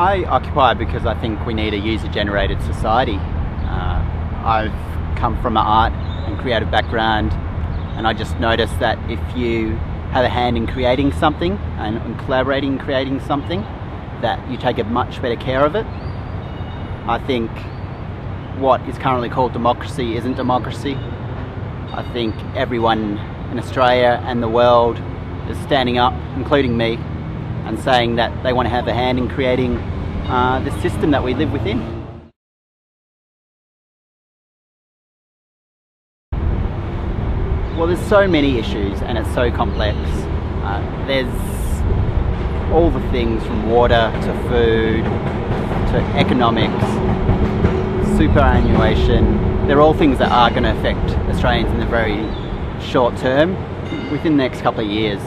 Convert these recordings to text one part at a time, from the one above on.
I occupy because I think we need a user-generated society. I've come from an art and creative background, and I just noticed that if you have a hand in creating something and collaborating in creating something, that you take a much better care of it. I think what is currently called democracy isn't democracy. I think everyone in Australia and the world is standing up, including me, and saying that they want to have a hand in creating the system that we live within. Well, there's so many issues and it's so complex. There's all the things from water to food to economics, superannuation. They're all things that are going to affect Australians in the very short term, within the next couple of years.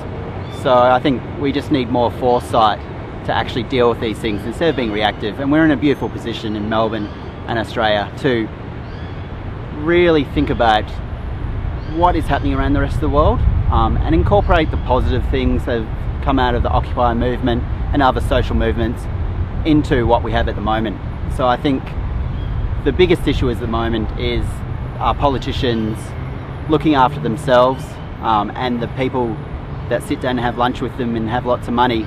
So I think we just need more foresight to actually deal with these things instead of being reactive. And we're in a beautiful position in Melbourne and Australia to really think about what is happening around the rest of the world and incorporate the positive things that have come out of the Occupy movement and other social movements into what we have at the moment. So I think the biggest issue at the moment is our politicians looking after themselves and the people that sit down and have lunch with them and have lots of money,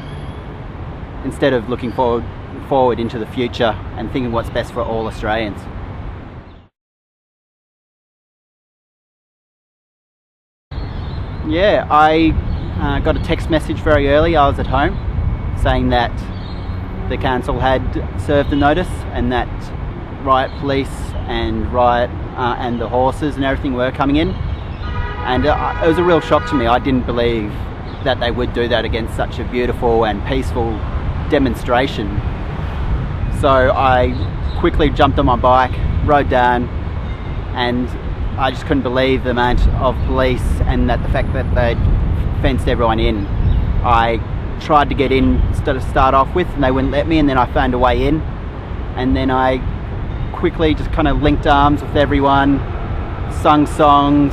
instead of looking forward into the future and thinking what's best for all Australians. Yeah, I got a text message very early. I was at home saying that the council had served the notice and that riot police and and the horses and everything were coming in, and it was a real shock to me. I didn't believe that they would do that against such a beautiful and peaceful demonstration. So I quickly jumped on my bike, rode down, and I just couldn't believe the amount of police and the fact that they'd fenced everyone in. I tried to get in to start off with and they wouldn't let me, and then I found a way in, and then I quickly just kind of linked arms with everyone, sung songs,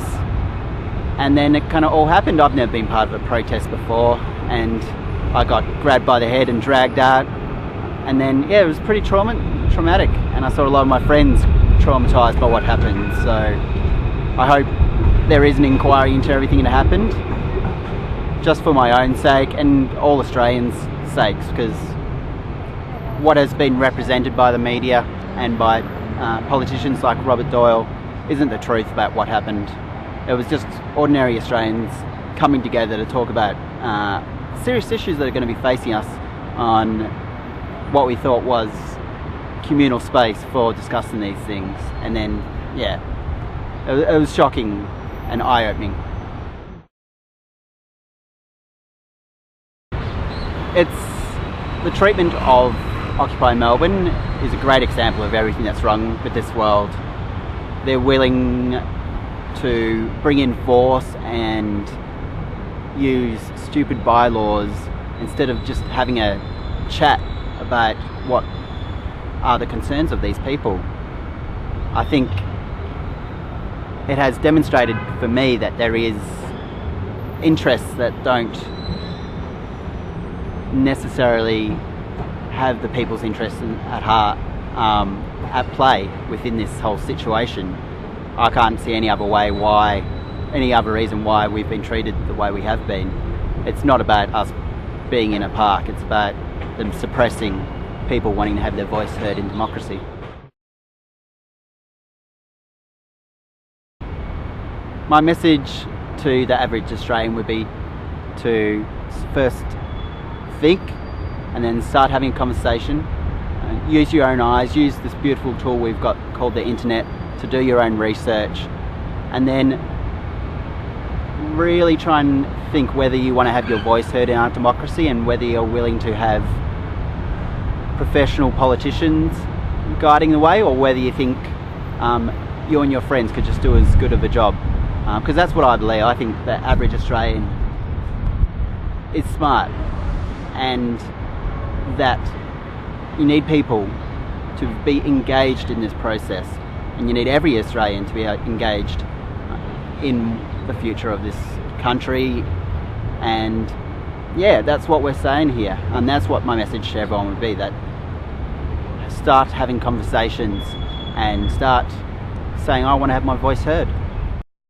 and then it kind of all happened. I've never been part of a protest before, and I got grabbed by the head and dragged out, and then yeah, it was pretty traumatic, and I saw a lot of my friends traumatised by what happened. So I hope there is an inquiry into everything that happened, just for my own sake and all Australians' sakes, because what has been represented by the media and by politicians like Robert Doyle isn't the truth about what happened. It was just ordinary Australians coming together to talk about serious issues that are going to be facing us on what we thought was communal space for discussing these things. And then, yeah, it was shocking and eye-opening. The treatment of Occupy Melbourne is a great example of everything that's wrong with this world. They're willing to bring in force and use stupid bylaws instead of just having a chat about what are the concerns of these people. I think it has demonstrated for me that there is interests that don't necessarily have the people's interests at heart at play within this whole situation. I can't see any other reason why we've been treated the way we have been. It's not about us being in a park, it's about them suppressing people wanting to have their voice heard in democracy. My message to the average Australian would be to first think and then start having a conversation. Use your own eyes, use this beautiful tool we've got called the internet to do your own research, and then really try and think whether you want to have your voice heard in our democracy and whether you're willing to have professional politicians guiding the way, or whether you think you and your friends could just do as good of a job. Because that's what I believe. I think the average Australian is smart, and that you need people to be engaged in this process, and you need every Australian to be engaged in the future of this country. And yeah, that's what we're saying here, and that's what my message to everyone would be, that start having conversations and start saying, I want to have my voice heard.